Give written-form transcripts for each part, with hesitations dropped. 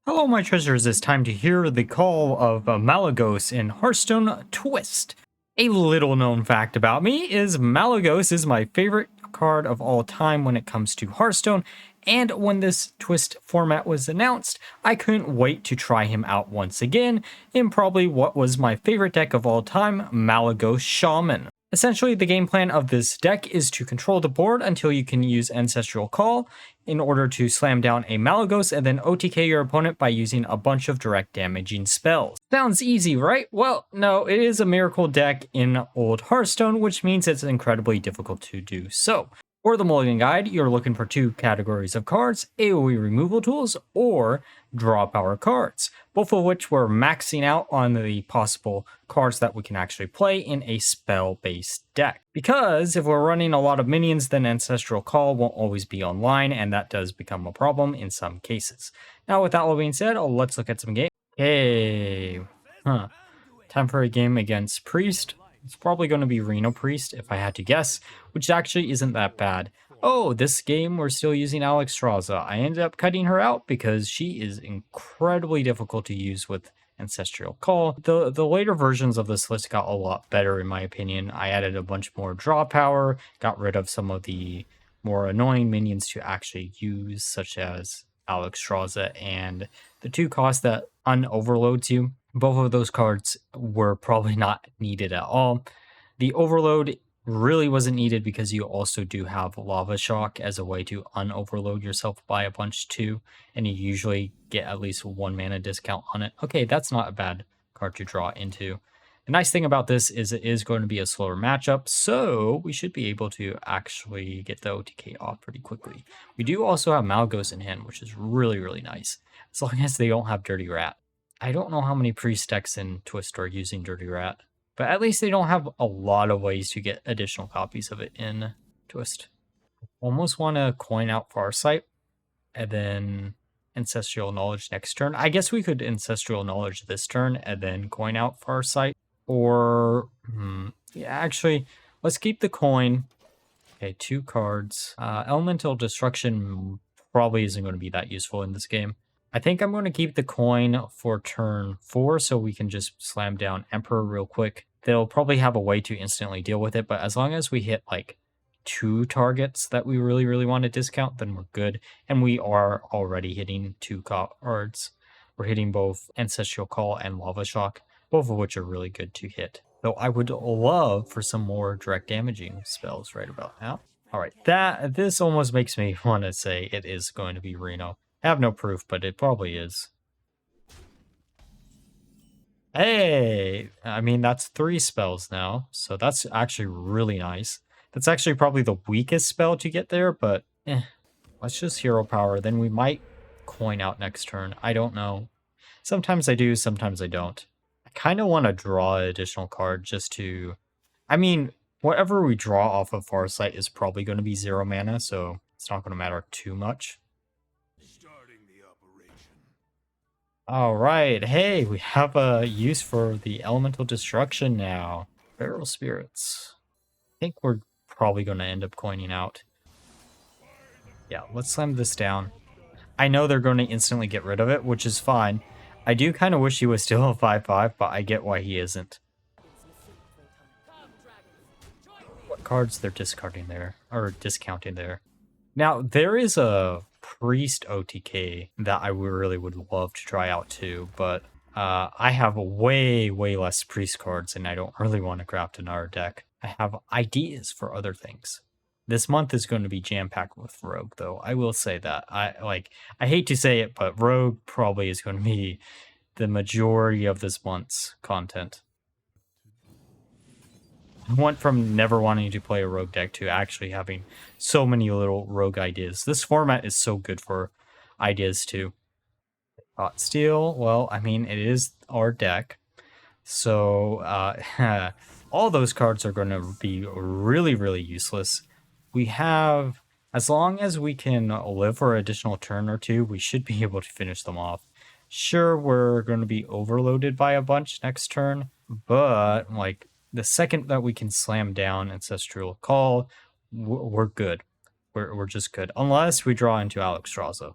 Hello, my treasures. It's time to hear the call of Malygos in Hearthstone Twist. A little known fact about me is Malygos is my favorite card of all time when it comes to Hearthstone, and when this Twist format was announced, I couldn't wait to try him out once again in probably what was my favorite deck of all time, Malygos Shaman. Essentially, the game plan of this deck is to control the board until you can use Ancestral Call in order to slam down a Malygos and then OTK your opponent by using a bunch of direct damaging spells. Sounds easy, right? Well, no, it is a miracle deck in old Hearthstone, which means it's incredibly difficult to do so. For the Mulligan guide, you're looking for two categories of cards, AoE removal tools or draw power cards, both of which we're maxing out on the possible cards that we can actually play in a spell-based deck. Because if we're running a lot of minions, then Ancestral Call won't always be online, and that does become a problem in some cases. Now, with that all being said, let's look at some games. Hey, time for a game against Priest. It's probably going to be Reno Priest, if I had to guess, which actually isn't that bad. Oh, this game we're still using Alex Straza. I ended up cutting her out because she is incredibly difficult to use with Ancestral Call. The later versions of this list got a lot better in my opinion. I added a bunch more draw power, got rid of some of the more annoying minions to actually use, such as Alex Straza and the two costs that unoverloads you. Both of those cards were probably not needed at all. The overload really wasn't needed because you also do have Lava Shock as a way to unoverload yourself by a bunch too, and you usually get at least 1 mana discount on it. Okay, that's not a bad card to draw into. The nice thing about this is it is going to be a slower matchup, so we should be able to actually get the OTK off pretty quickly. We do also have Malygos in hand, which is really, really nice, as long as they don't have Dirty Rat. I don't know how many priest decks in Twist are using Dirty Rat, but at least they don't have a lot of ways to get additional copies of it in Twist. Almost want to coin out Farsight and then Ancestral Knowledge next turn. I guess we could Ancestral Knowledge this turn and then coin out Farsight. Or, yeah, actually, let's keep the coin. Okay, 2 cards. Elemental Destruction probably isn't going to be that useful in this game. I think I'm going to keep the coin for turn 4 so we can just slam down Emperor real quick. They'll probably have a way to instantly deal with it, but as long as we hit like 2 targets that we really, really want to discount, then we're good. And we are already hitting 2 cards. We're hitting both Ancestral Call and Lava Shock, both of which are really good to hit. Though I would love for some more direct damaging spells right about now. Alright, this almost makes me want to say it is going to be Reno. I have no proof, but it probably is. Hey! I mean, that's 3 spells now, so that's actually really nice. That's actually probably the weakest spell to get there, but let's just hero power. Then we might coin out next turn. I don't know. Sometimes I do, sometimes I don't. I kind of want to draw an additional card just to... I mean, whatever we draw off of Farsight is probably going to be 0 mana, so it's not going to matter too much. Alright, hey, we have a use for the Elemental Destruction now. Feral Spirits. I think we're probably going to end up coining out. Yeah, let's slam this down. I know they're going to instantly get rid of it, which is fine. I do kind of wish he was still a 5/5, but I get why he isn't. What cards they're discarding there, or discounting there. Now, there is a Priest OTK that I really would love to try out too, but I have way less Priest cards and I don't really want to craft another deck. I have ideas for other things. This month is going to be jam-packed with Rogue, though. I will say that. I hate to say it, but Rogue probably is going to be the majority of this month's content. I went from never wanting to play a Rogue deck to actually having so many little Rogue ideas. This format is so good for ideas too. Thought Steel, well, I mean, it is our deck. So all those cards are going to be really useless. We have, as long as we can live for an additional turn or two, we should be able to finish them off. Sure, we're going to be overloaded by a bunch next turn, but like, the second that we can slam down Ancestral Call, we're good. We're just good. Unless we draw into Alex Straza.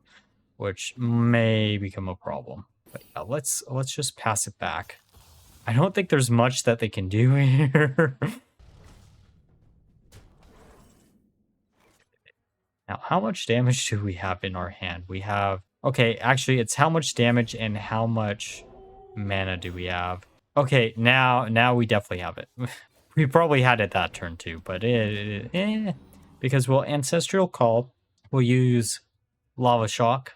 which may become a problem. But yeah, let's just pass it back. I don't think there's much that they can do here. Now, how much damage do we have in our hand? We have... Okay, actually, it's how much damage and how much mana do we have. Okay, now we definitely have it. We probably had it that turn too, but because we'll Ancestral Call, we'll use Lava Shock,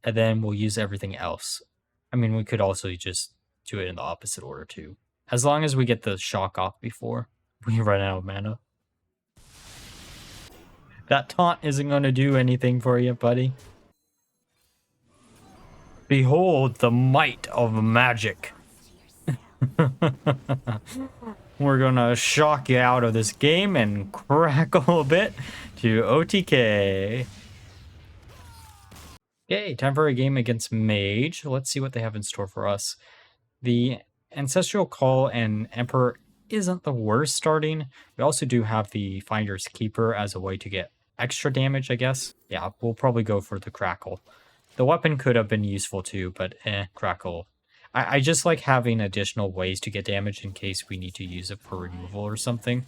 and then we'll use everything else. I mean, we could also just do it in the opposite order too. As long as we get the shock off before we run out of mana. That taunt isn't going to do anything for you, buddy. Behold the might of magic. We're gonna shock you out of this game and crackle a bit to OTK. Okay, time for a game against Mage. Let's see what they have in store for us. The Ancestral Call and Emperor isn't the worst starting. We also do have the Finder's Keeper as a way to get extra damage, I guess. Yeah, we'll probably go for the Crackle. The weapon could have been useful too, but Crackle. I just like having additional ways to get damage in case we need to use it for removal or something.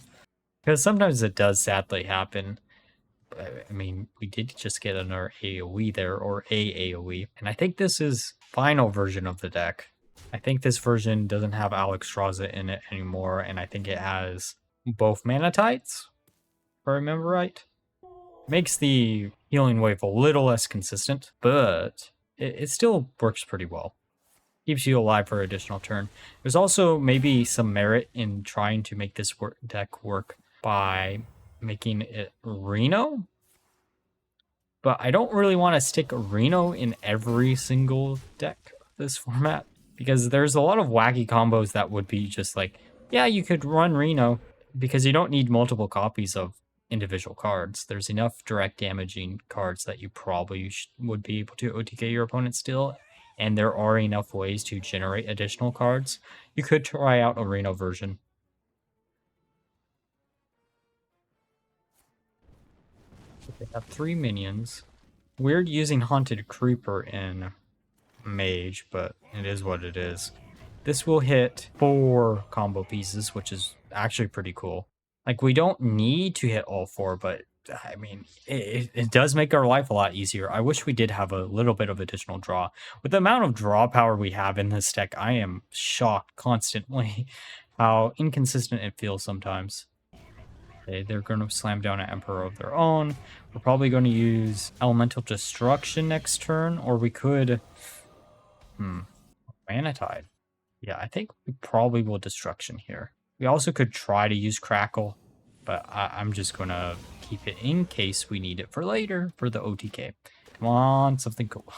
Because sometimes it does sadly happen. I mean, we did just get another AoE there, or a AoE. And I think this is final version of the deck. I think this version doesn't have Alexstrasza in it anymore, and I think it has both Mana Tides, if I remember right. Makes the healing wave a little less consistent, but it still works pretty well. Keeps you alive for an additional turn. There's also maybe some merit in trying to make this deck work by making it Reno. But I don't really want to stick Reno in every single deck of this format, because there's a lot of wacky combos that would be just like, yeah, you could run Reno, because you don't need multiple copies of individual cards. There's enough direct damaging cards that you probably would be able to OTK your opponent still, and there are enough ways to generate additional cards. You could try out a Reno version. They have 3 minions. Weird using Haunted Creeper in Mage, but it is what it is. This will hit 4 combo pieces, which is actually pretty cool. Like, we don't need to hit all 4, but I mean, it does make our life a lot easier. I wish we did have a little bit of additional draw. With the amount of draw power we have in this deck, I am shocked constantly how inconsistent it feels sometimes. Okay, they're going to slam down an Emperor of their own. We're probably going to use Elemental Destruction next turn, or we could... Mana Tide. Yeah, I think we probably will Destruction here. We also could try to use Crackle, but I'm just going to keep it in case we need it for later for the OTK. Come on, something cool.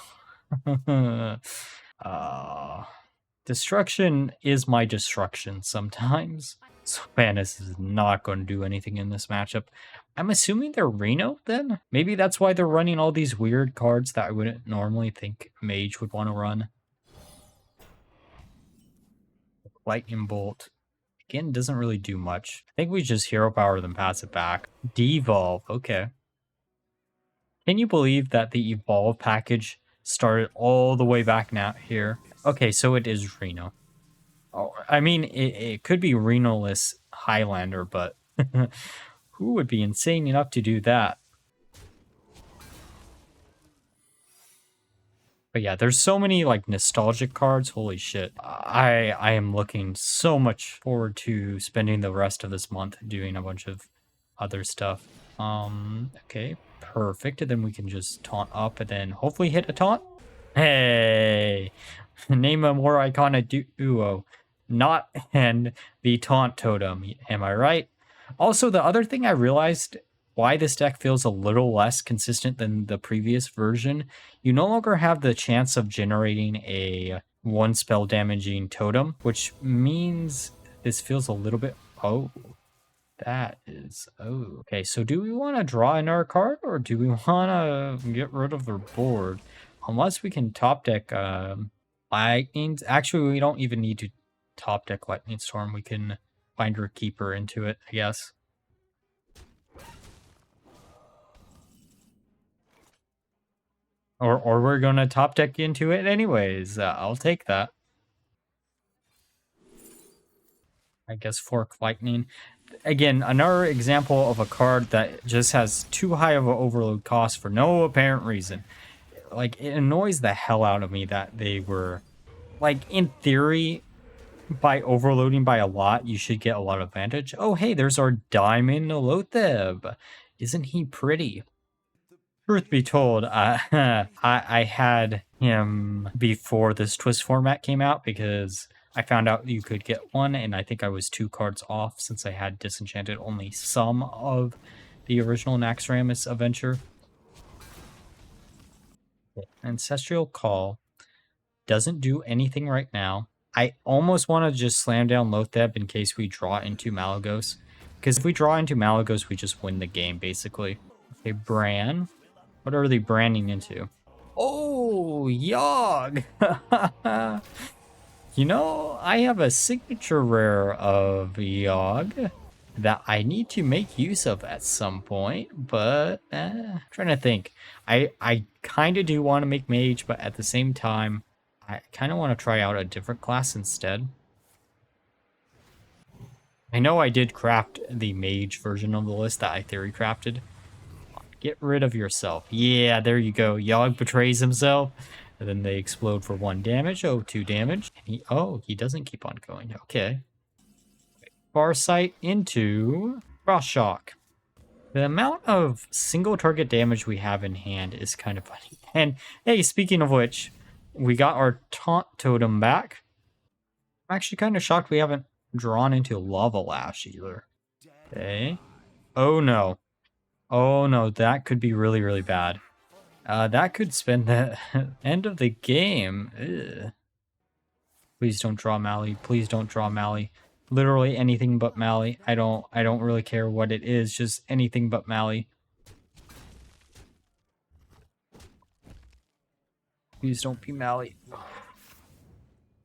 Destruction is my destruction sometimes. So Vanis is not going to do anything in this matchup. I'm assuming they're Reno then? Maybe that's why they're running all these weird cards that I wouldn't normally think Mage would want to run. Lightning Bolt. Again, doesn't really do much. I think we just Hero Power them, pass it back. Devolve, okay. Can you believe that the Evolve package started all the way back now here? Okay, so it is Reno. Oh, I mean, it could be Reno-less Highlander, but who would be insane enough to do that? But yeah, there's so many like nostalgic cards. Holy shit. I am looking so much forward to spending the rest of this month doing a bunch of other stuff. Okay, perfect. And then we can just taunt up and then hopefully hit a taunt. Hey, name a more iconic duo. Not and the taunt totem. Am I right? Also, the other thing I realized why this deck feels a little less consistent than the previous version, you no longer have the chance of generating a 1 spell damaging totem, which means this feels a little bit... Oh, that is... Oh, okay. So do we want to draw another card, or do we want to get rid of the board? Unless we can top deck Lightnings. Actually, we don't even need to top deck Lightning Storm. We can find our Keeper into it, I guess. Or we're gonna top deck into it anyways. I'll take that. I guess Fork Lightning. Again, another example of a card that just has too high of an overload cost for no apparent reason. Like, it annoys the hell out of me that they were, like, in theory, by overloading by a lot, you should get a lot of advantage. Oh, hey, there's our Diamond Lotheb. Isn't he pretty? Truth be told, I had him before this twist format came out because I found out you could get one, and I think I was 2 cards off since I had disenchanted only some of the original Naxxramas adventure. Ancestral Call doesn't do anything right now. I almost want to just slam down Lotheb in case we draw into Malygos. Because if we draw into Malygos, we just win the game, basically. Okay, Bran. What are they branding into? Oh, Yogg! You know, I have a signature rare of Yogg that I need to make use of at some point, but I'm trying to think. I kind of do want to make Mage, but at the same time, I kind of want to try out a different class instead. I know I did craft the Mage version of the list that I theory crafted. Get rid of yourself. Yeah, there you go. Yogg betrays himself. And then they explode for 1 damage. Oh, 2 damage. And he doesn't keep on going. Okay. Farsight into Cross Shock. The amount of single target damage we have in hand is kind of funny. And hey, speaking of which, we got our Taunt Totem back. I'm actually kind of shocked we haven't drawn into Lava Lash either. Okay. Oh no. Oh no, that could be really, really bad. That could spend the end of the game. Ugh. Please don't draw Mally. Please don't draw Mally. Literally anything but Mally. I don't really care what it is, just anything but Mally. Please don't be Mally. I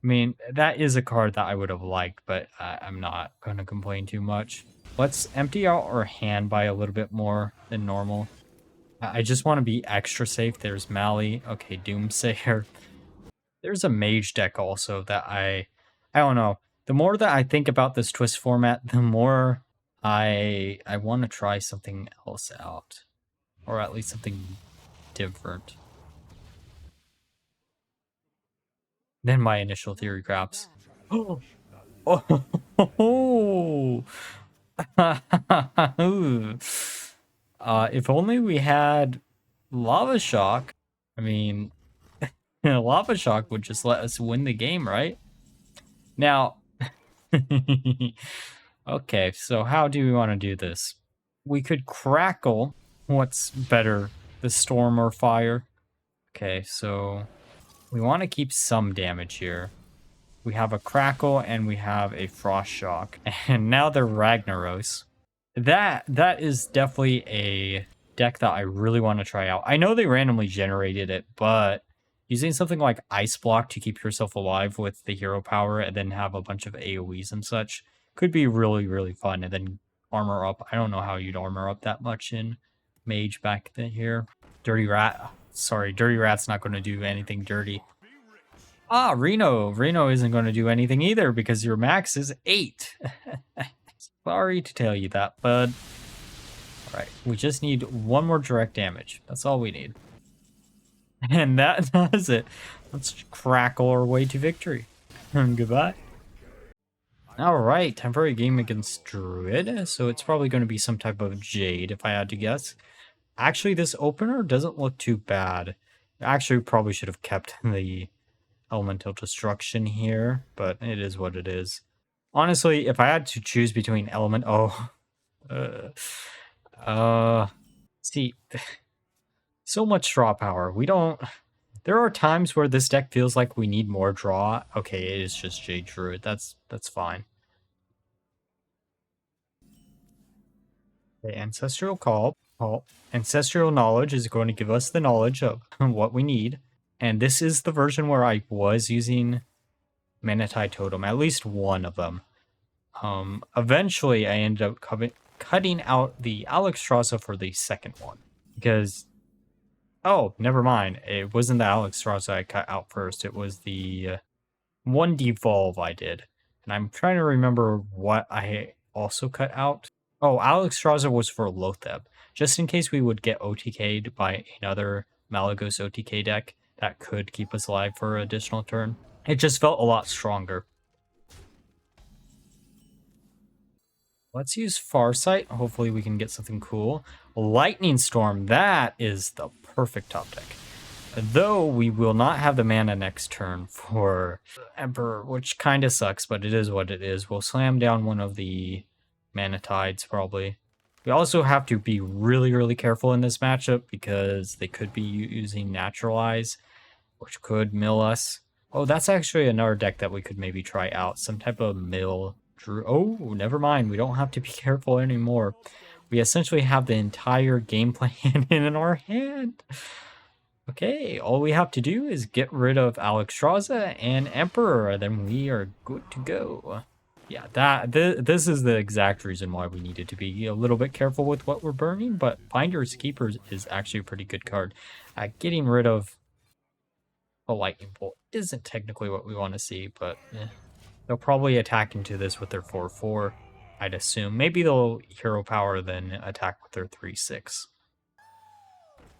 mean, that is a card that I would have liked, but I'm not going to complain too much. Let's empty out our hand by a little bit more than normal. I just want to be extra safe. There's Mally. Okay, Doomsayer. There's a Mage deck also that I don't know. The more that I think about this twist format, the more I want to try something else out. Or at least something different than my initial theory craps. Oh! Oh! If only we had Lava Shock. I mean, Lava Shock would just let us win the game, right? Now, okay, so how do we want to do this? We could Crackle. What's better, the Storm or Fire? Okay, so we want to keep some damage here. We have a Crackle and we have a Frost Shock. And now they're Ragnaros. That is definitely a deck that I really want to try out. I know they randomly generated it, but using something like Ice Block to keep yourself alive with the hero power and then have a bunch of AoEs and such could be really, really fun. And then armor up. I don't know how you'd armor up that much in Mage back then here. Dirty Rat. Sorry, Dirty Rat's not going to do anything dirty. Ah, Reno. Reno isn't going to do anything either because your max is 8. Sorry to tell you that, bud. Alright, we just need 1 more direct damage. That's all we need. And that does it. Let's crackle our way to victory. Goodbye. Alright, time for a game against Druid. So it's probably going to be some type of Jade, if I had to guess. Actually, this opener doesn't look too bad. Actually, probably should have kept the Elemental Destruction here, but it is what it is. Honestly, if I had to choose between see, so much draw power. There are times where this deck feels like we need more draw. Okay, it is just Jade Druid. That's fine. The Ancestral Call. Ancestral Knowledge is going to give us the knowledge of what we need. And this is the version where I was using Manatee Totem, at least one of them. Eventually, I ended up cutting out the Alexstrasza for the second one. Because Oh, never mind. It wasn't the Alexstrasza I cut out first. It was the one devolve I did. And I'm trying to remember what I also cut out. Oh, Alexstrasza was for Lotheb. Just in case we would get OTK'd by another Malygos OTK deck that could keep us alive for an additional turn. It just felt a lot stronger. Let's use Farsight. Hopefully we can get something cool. Lightning Storm, that is the perfect top deck. Though we will not have the mana next turn for Emperor, which kind of sucks, but it is what it is. We'll slam down one of the Mana Tides, probably. We also have to be really, really careful in this matchup because they could be using Naturalize, which could mill us. Oh, that's actually another deck that we could maybe try out. Some type of mill. Oh, never mind. We don't have to be careful anymore. We essentially have the entire game plan in our hand. Okay, all we have to do is get rid of Alexstrasza and Emperor, then we are good to go. Yeah, this is the exact reason why we needed to be a little bit careful with what we're burning, but Finder's Keepers is actually a pretty good card. Getting rid of a Lightning Bolt isn't technically what we want to see, but they'll probably attack into this with their 4/4, I'd assume. Maybe they'll Hero Power, then attack with their 3/6.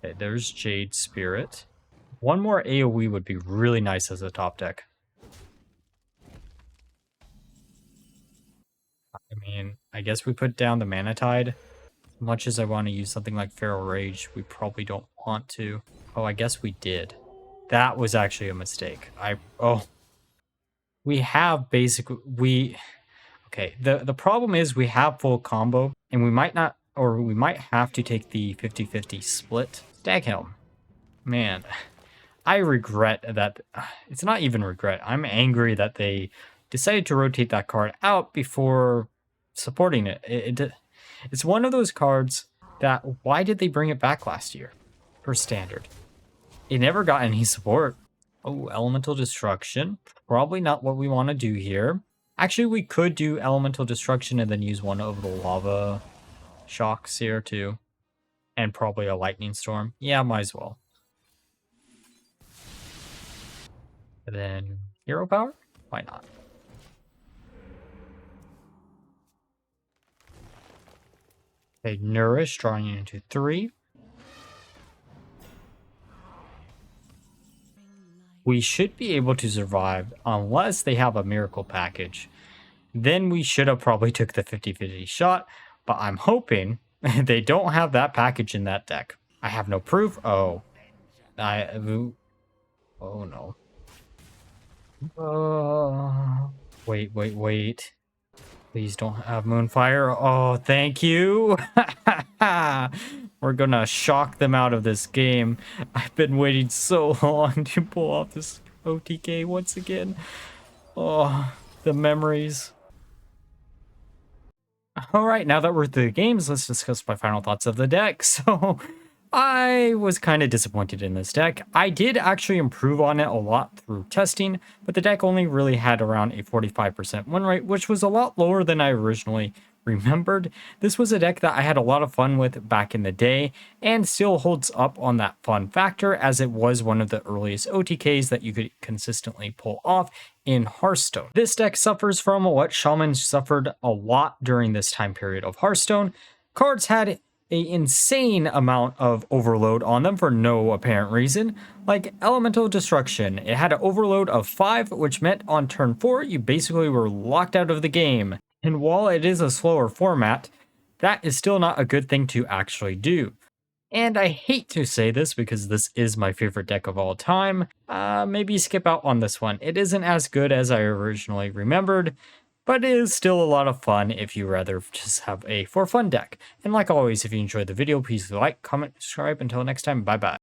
Okay, there's Jade Spirit. One more AoE would be really nice as a top deck. I mean, I guess we put down the Mana Tide. As much as I want to use something like Feral Rage, we probably don't want to. Oh, I guess we did. That was actually a mistake. We have basically, okay, the problem is we have full combo, and we might not, or we might have to take the 50-50 split. Staghelm. Man, I regret that. It's not even regret. I'm angry that they decided to rotate that card out before supporting it. It's one of those cards that, why did they bring it back last year for standard? It never got any support. Oh, Elemental Destruction. Probably not what we want to do here. Actually, we could do Elemental Destruction and then use one of the Lava Shocks here too. And probably a Lightning Storm. Yeah, might as well. And then Hero Power? Why not? Okay, Nourish, drawing into 3. We should be able to survive unless they have a Miracle package. Then we should have probably took the 50-50 shot, but I'm hoping they don't have that package in that deck. I have no proof. Oh. Oh no. Wait. Please don't have Moonfire. Oh, thank you. We're gonna shock them out of this game. I've been waiting so long to pull off this OTK once again. Oh, the memories. Alright, now that we're through the games, let's discuss my final thoughts of the deck. So, I was kind of disappointed in this deck. I did actually improve on it a lot through testing, but the deck only really had around a 45% win rate, which was a lot lower than I originally remembered. This was a deck that I had a lot of fun with back in the day, and still holds up on that fun factor, as it was one of the earliest OTKs that you could consistently pull off in Hearthstone. This deck suffers from what Shaman suffered a lot during this time period of Hearthstone. Cards had an insane amount of overload on them for no apparent reason, like Elemental Destruction. It had an overload of 5, which meant on turn 4 you basically were locked out of the game. And while it is a slower format, that is still not a good thing to actually do. And I hate to say this because this is my favorite deck of all time. Maybe skip out on this one. It isn't as good as I originally remembered, but it is still a lot of fun if you rather just have a for fun deck. And like always, if you enjoyed the video, please like, comment, subscribe. Until next time, bye bye.